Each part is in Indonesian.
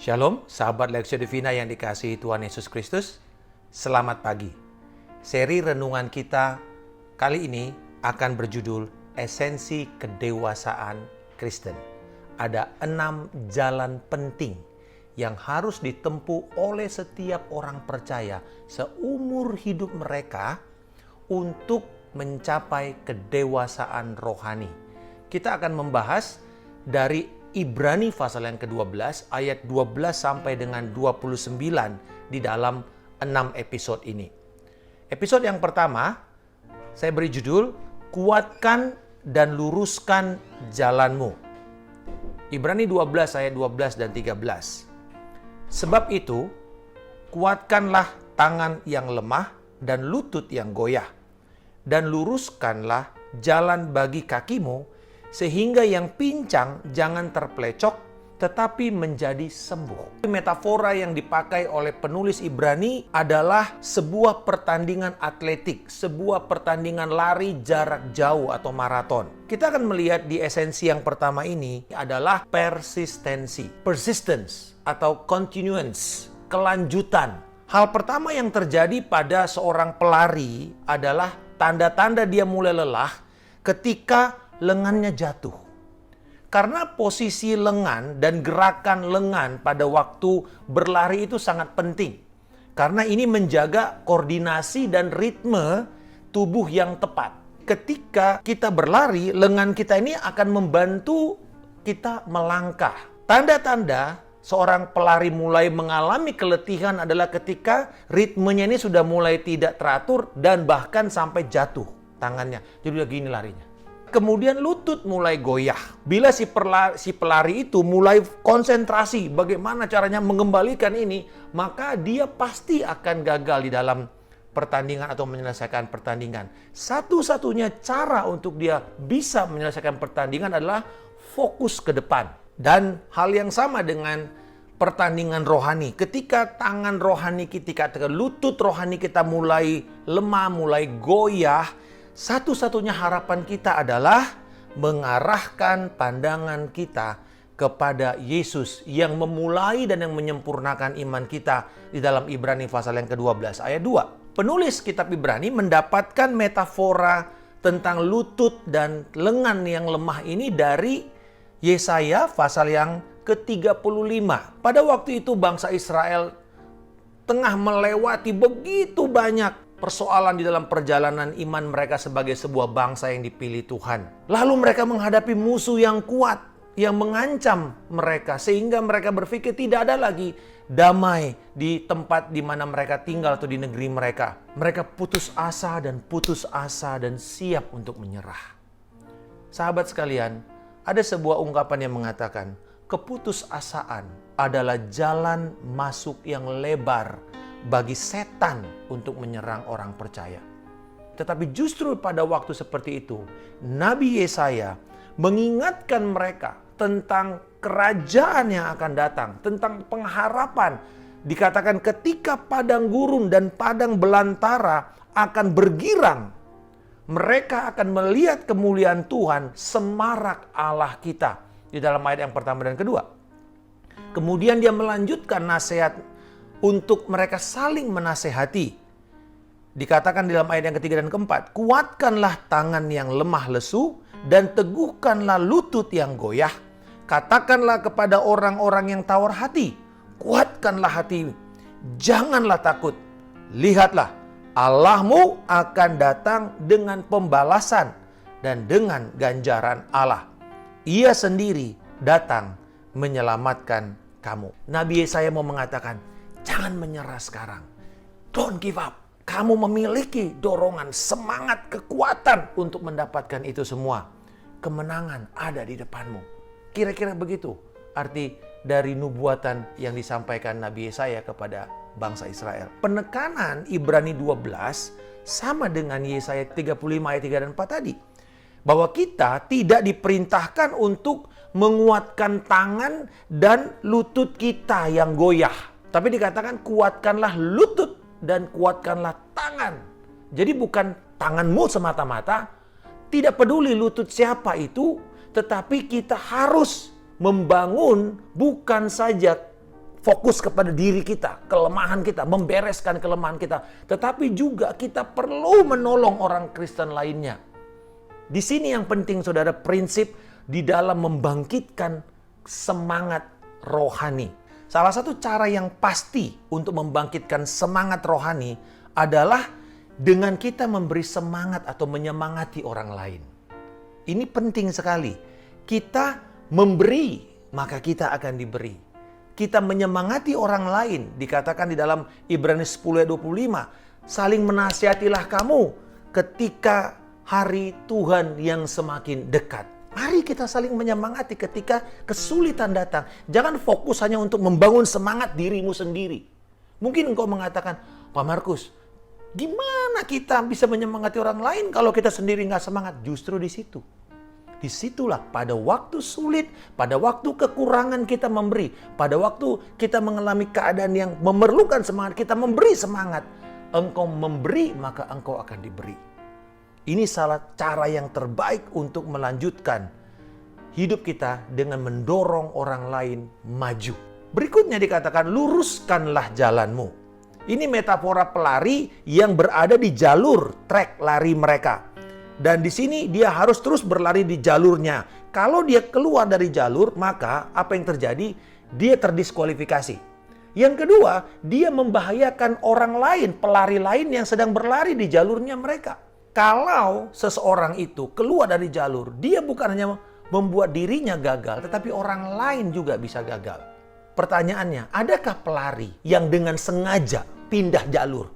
Shalom, sahabat Lexio Divina yang dikasihi Tuhan Yesus Kristus. Selamat pagi. Seri renungan kita kali ini akan berjudul Esensi Kedewasaan Kristen. Ada 6 jalan penting yang harus ditempuh oleh setiap orang percaya seumur hidup mereka untuk mencapai kedewasaan rohani. Kita akan membahas dari Ibrani pasal yang ke-12 ayat 12 sampai dengan 29 di dalam 6 episode ini. Episode yang pertama saya beri judul Kuatkan dan Luruskan Jalanmu. Ibrani 12 ayat 12 dan 13. Sebab itu kuatkanlah tangan yang lemah dan lutut yang goyah, dan luruskanlah jalan bagi kakimu, sehingga yang pincang jangan terpelecok, tetapi menjadi sembuh. Metafora yang dipakai oleh penulis Ibrani adalah sebuah pertandingan atletik, sebuah pertandingan lari jarak jauh atau maraton. Kita akan melihat di esensi yang pertama ini adalah persistensi, persistence atau continuance, kelanjutan. Hal pertama yang terjadi pada seorang pelari adalah tanda-tanda dia mulai lelah ketika lengannya jatuh. Karena posisi lengan dan gerakan lengan pada waktu berlari itu sangat penting. Karena ini menjaga koordinasi dan ritme tubuh yang tepat. Ketika kita berlari, lengan kita ini akan membantu kita melangkah. Tanda-tanda seorang pelari mulai mengalami keletihan adalah ketika ritmenya ini sudah mulai tidak teratur dan bahkan sampai jatuh tangannya. Jadi udah gini larinya. Kemudian lutut mulai goyah. Bila si pelari itu mulai konsentrasi bagaimana caranya mengembalikan ini, maka dia pasti akan gagal di dalam pertandingan atau menyelesaikan pertandingan. Satu-satunya cara untuk dia bisa menyelesaikan pertandingan adalah fokus ke depan. Dan hal yang sama dengan pertandingan rohani. Ketika tangan rohani kita, ketika lutut rohani kita mulai lemah, mulai goyah, satu-satunya harapan kita adalah mengarahkan pandangan kita kepada Yesus yang memulai dan yang menyempurnakan iman kita di dalam Ibrani pasal yang ke-12 ayat 2. Penulis kitab Ibrani mendapatkan metafora tentang lutut dan lengan yang lemah ini dari Yesaya pasal yang ke-35. Pada waktu itu bangsa Israel tengah melewati begitu banyak persoalan di dalam perjalanan iman mereka sebagai sebuah bangsa yang dipilih Tuhan. Lalu mereka menghadapi musuh yang kuat, yang mengancam mereka, sehingga mereka berpikir tidak ada lagi damai di tempat di mana mereka tinggal atau di negeri mereka. Mereka putus asa dan siap untuk menyerah. Sahabat sekalian, ada sebuah ungkapan yang mengatakan, keputusasaan adalah jalan masuk yang lebar bagi setan untuk menyerang orang percaya. Tetapi justru pada waktu seperti itu, Nabi Yesaya mengingatkan mereka tentang kerajaan yang akan datang, tentang pengharapan. Dikatakan ketika padang gurun dan padang belantara akan bergirang, mereka akan melihat kemuliaan Tuhan, semarak Allah kita. Di dalam ayat yang pertama dan kedua. Kemudian dia melanjutkan nasihat untuk mereka saling menasehati. Dikatakan di dalam ayat yang ketiga dan keempat, kuatkanlah tangan yang lemah lesu dan teguhkanlah lutut yang goyah. Katakanlah kepada orang-orang yang tawar hati, kuatkanlah hati, janganlah takut. Lihatlah, Allahmu akan datang dengan pembalasan dan dengan ganjaran Allah. Ia sendiri datang menyelamatkan kamu. Nabi Yesaya mau mengatakan, jangan menyerah sekarang. Don't give up. Kamu memiliki dorongan, semangat, kekuatan untuk mendapatkan itu semua. Kemenangan ada di depanmu. Kira-kira begitu arti dari nubuatan yang disampaikan Nabi Yesaya kepada bangsa Israel. Penekanan Ibrani 12 sama dengan Yesaya 35 ayat 3 dan 4 tadi. Bahwa kita tidak diperintahkan untuk menguatkan tangan dan lutut kita yang goyah. Tapi dikatakan kuatkanlah lutut dan kuatkanlah tangan. Jadi bukan tanganmu semata-mata. Tidak peduli lutut siapa itu. Tetapi kita harus membangun bukan saja fokus kepada diri kita, kelemahan kita, membereskan kelemahan kita. Tetapi juga kita perlu menolong orang Kristen lainnya. Di sini yang penting saudara, prinsip di dalam membangkitkan semangat rohani. Salah satu cara yang pasti untuk membangkitkan semangat rohani adalah dengan kita memberi semangat atau menyemangati orang lain. Ini penting sekali. Kita memberi, maka kita akan diberi. Kita menyemangati orang lain, dikatakan di dalam Ibrani 10 ayat 25, saling menasihatilah kamu ketika hari Tuhan yang semakin dekat. Mari kita saling menyemangati ketika kesulitan datang. Jangan fokus hanya untuk membangun semangat dirimu sendiri. Mungkin engkau mengatakan, Pak Markus, gimana kita bisa menyemangati orang lain kalau kita sendiri nggak semangat? Justru di situ. Disitulah pada waktu sulit, pada waktu kekurangan kita memberi, pada waktu kita mengalami keadaan yang memerlukan semangat, kita memberi semangat. Engkau memberi, maka engkau akan diberi. Ini salah cara yang terbaik untuk melanjutkan hidup kita dengan mendorong orang lain maju. Berikutnya dikatakan, luruskanlah jalanmu. Ini metafora pelari yang berada di jalur trek lari mereka. Dan di sini dia harus terus berlari di jalurnya. Kalau dia keluar dari jalur, maka apa yang terjadi? Dia terdiskualifikasi. Yang kedua, dia membahayakan orang lain, pelari lain yang sedang berlari di jalurnya mereka. Kalau seseorang itu keluar dari jalur, dia bukan hanya membuat dirinya gagal, tetapi orang lain juga bisa gagal. Pertanyaannya, adakah pelari yang dengan sengaja pindah jalur?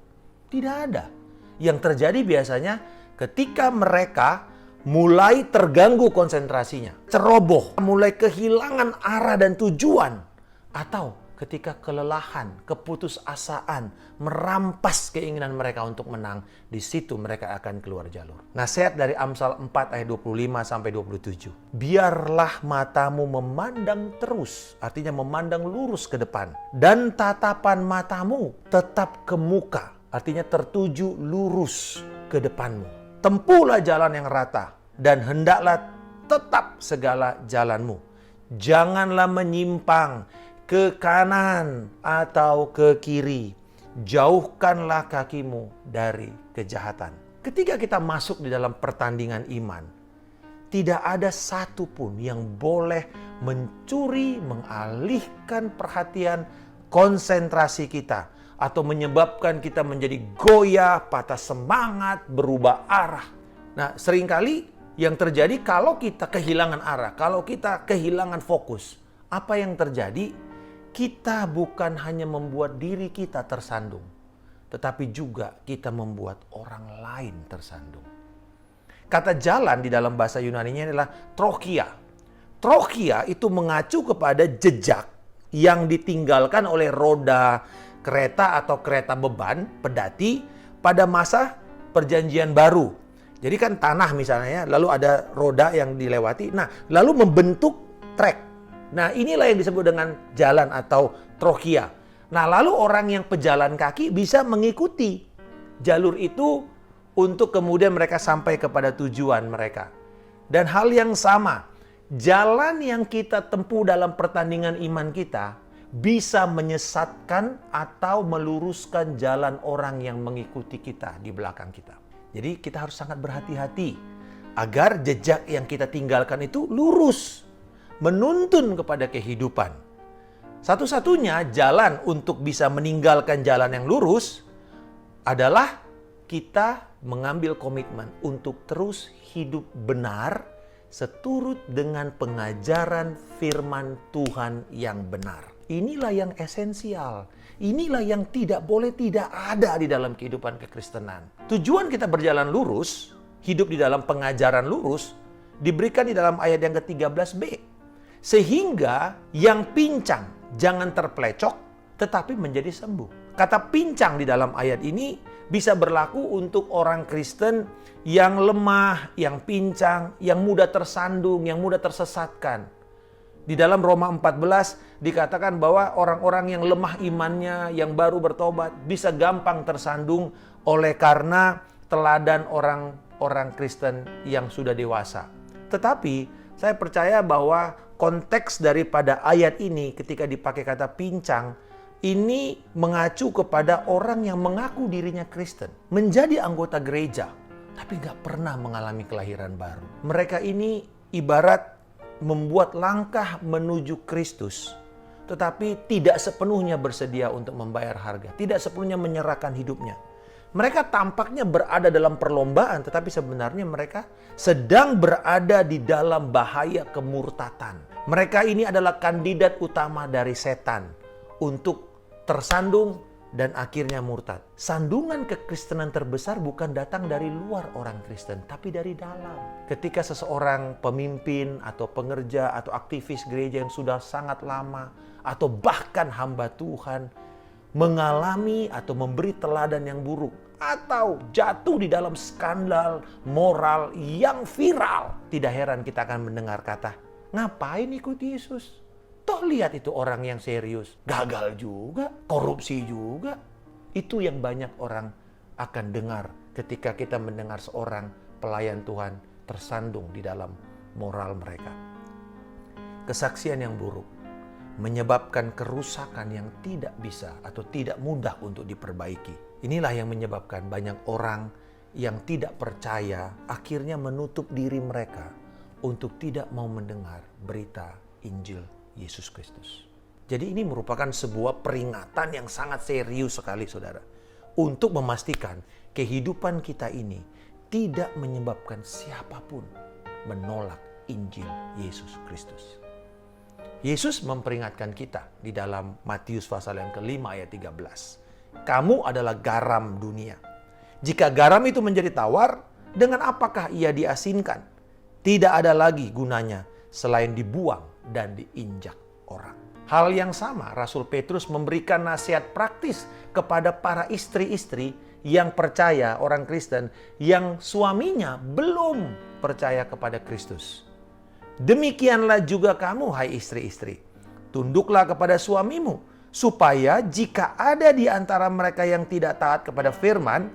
Tidak ada. Yang terjadi biasanya ketika mereka mulai terganggu konsentrasinya, ceroboh, mulai kehilangan arah dan tujuan, atau ketika kelelahan, keputusasaan merampas keinginan mereka untuk menang, di situ mereka akan keluar jalur. Nasihat dari Amsal 4 ayat 25 sampai 27. Biarlah matamu memandang terus, artinya memandang lurus ke depan, dan tatapan matamu tetap ke muka, artinya tertuju lurus ke depanmu. Tempuhlah jalan yang rata, dan hendaklah tetap segala jalanmu. Janganlah menyimpang ke kanan atau ke kiri. Jauhkanlah kakimu dari kejahatan. Ketika kita masuk di dalam pertandingan iman, tidak ada satupun yang boleh mencuri, mengalihkan perhatian, konsentrasi kita, atau menyebabkan kita menjadi goyah, patah semangat, berubah arah. Nah, seringkali yang terjadi kalau kita kehilangan arah, kalau kita kehilangan fokus, apa yang terjadi? Kita bukan hanya membuat diri kita tersandung, tetapi juga kita membuat orang lain tersandung. Kata jalan di dalam bahasa Yunani-nya adalah trochia. Trochia itu mengacu kepada jejak yang ditinggalkan oleh roda kereta atau kereta beban, pedati, pada masa perjanjian baru. Jadi kan tanah misalnya ya, lalu ada roda yang dilewati, nah lalu membentuk trek. Nah inilah yang disebut dengan jalan atau trochia. Nah lalu orang yang pejalan kaki bisa mengikuti jalur itu untuk kemudian mereka sampai kepada tujuan mereka. Dan hal yang sama, jalan yang kita tempuh dalam pertandingan iman kita bisa menyesatkan atau meluruskan jalan orang yang mengikuti kita di belakang kita. Jadi kita harus sangat berhati-hati agar jejak yang kita tinggalkan itu lurus, menuntun kepada kehidupan. Satu-satunya jalan untuk bisa meninggalkan jalan yang lurus adalah kita mengambil komitmen untuk terus hidup benar seturut dengan pengajaran firman Tuhan yang benar. Inilah yang esensial. Inilah yang tidak boleh tidak ada di dalam kehidupan kekristenan. Tujuan kita berjalan lurus, hidup di dalam pengajaran lurus, diberikan di dalam ayat yang ke-13b. Sehingga yang pincang jangan terplecok, tetapi menjadi sembuh. Kata pincang di dalam ayat ini bisa berlaku untuk orang Kristen yang lemah, yang pincang, yang mudah tersandung, yang mudah tersesatkan. Di dalam Roma 14 dikatakan bahwa orang-orang yang lemah imannya, yang baru bertobat, bisa gampang tersandung oleh karena teladan orang-orang Kristen yang sudah dewasa. Tetapi saya percaya bahwa konteks daripada ayat ini ketika dipakai kata pincang, ini mengacu kepada orang yang mengaku dirinya Kristen. Menjadi anggota gereja, tapi nggak pernah mengalami kelahiran baru. Mereka ini ibarat membuat langkah menuju Kristus, tetapi tidak sepenuhnya bersedia untuk membayar harga. Tidak sepenuhnya menyerahkan hidupnya. Mereka tampaknya berada dalam perlombaan, tetapi sebenarnya mereka sedang berada di dalam bahaya kemurtatan. Mereka ini adalah kandidat utama dari setan untuk tersandung dan akhirnya murtad. Sandungan kekristenan terbesar bukan datang dari luar orang Kristen, tapi dari dalam. Ketika seseorang pemimpin atau pengerja atau aktivis gereja yang sudah sangat lama, atau bahkan hamba Tuhan, mengalami atau memberi teladan yang buruk, atau jatuh di dalam skandal moral yang viral, tidak heran kita akan mendengar kata, ngapain ikut Yesus? Toh lihat itu orang yang serius, gagal juga, korupsi juga. Itu yang banyak orang akan dengar ketika kita mendengar seorang pelayan Tuhan tersandung di dalam moral mereka. Kesaksian yang buruk menyebabkan kerusakan yang tidak bisa atau tidak mudah untuk diperbaiki. Inilah yang menyebabkan banyak orang yang tidak percaya akhirnya menutup diri mereka untuk tidak mau mendengar berita Injil Yesus Kristus. Jadi ini merupakan sebuah peringatan yang sangat serius sekali, saudara. Untuk memastikan kehidupan kita ini tidak menyebabkan siapapun menolak Injil Yesus Kristus. Yesus memperingatkan kita di dalam Matius pasal yang ke-5 ayat 13. Kamu adalah garam dunia. Jika garam itu menjadi tawar, dengan apakah ia diasinkan? Tidak ada lagi gunanya selain dibuang dan diinjak orang. Hal yang sama, Rasul Petrus memberikan nasihat praktis kepada para istri-istri yang percaya, orang Kristen, yang suaminya belum percaya kepada Kristus. Demikianlah juga kamu, hai istri-istri. Tunduklah kepada suamimu, supaya jika ada di antara mereka yang tidak taat kepada firman,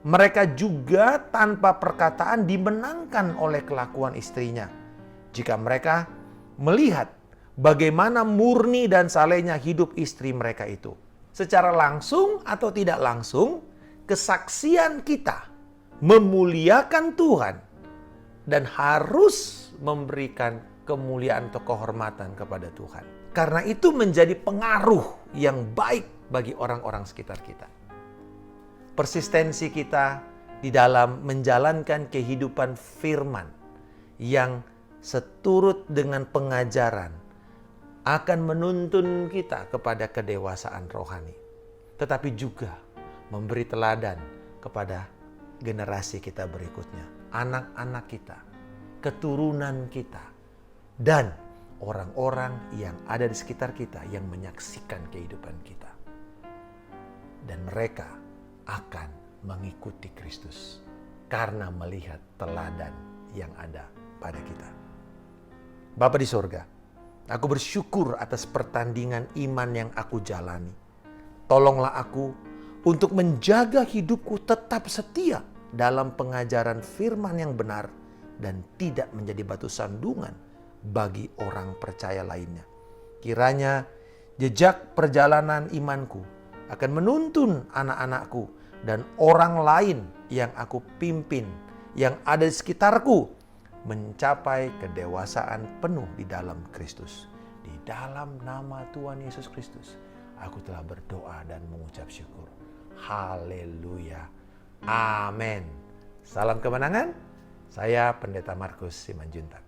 mereka juga tanpa perkataan dimenangkan oleh kelakuan istrinya. Jika mereka melihat bagaimana murni dan salehnya hidup istri mereka itu. Secara langsung atau tidak langsung, kesaksian kita memuliakan Tuhan dan harus memberikan kemuliaan atau kehormatan kepada Tuhan. Karena itu menjadi pengaruh yang baik bagi orang-orang sekitar kita. Persistensi kita di dalam menjalankan kehidupan firman yang seturut dengan pengajaran akan menuntun kita kepada kedewasaan rohani. Tetapi juga memberi teladan kepada generasi kita berikutnya. Anak-anak kita, keturunan kita, dan orang-orang yang ada di sekitar kita yang menyaksikan kehidupan kita. Dan mereka akan mengikuti Kristus karena melihat teladan yang ada pada kita. Bapa di sorga, aku bersyukur atas pertandingan iman yang aku jalani. Tolonglah aku untuk menjaga hidupku tetap setia dalam pengajaran firman yang benar dan tidak menjadi batu sandungan bagi orang percaya lainnya. Kiranya jejak perjalanan imanku akan menuntun anak-anakku dan orang lain yang aku pimpin, yang ada di sekitarku, mencapai kedewasaan penuh di dalam Kristus. Di dalam nama Tuhan Yesus Kristus, aku telah berdoa dan mengucap syukur. Haleluya. Amin. Salam kemenangan. Saya Pendeta Markus Simanjuntak.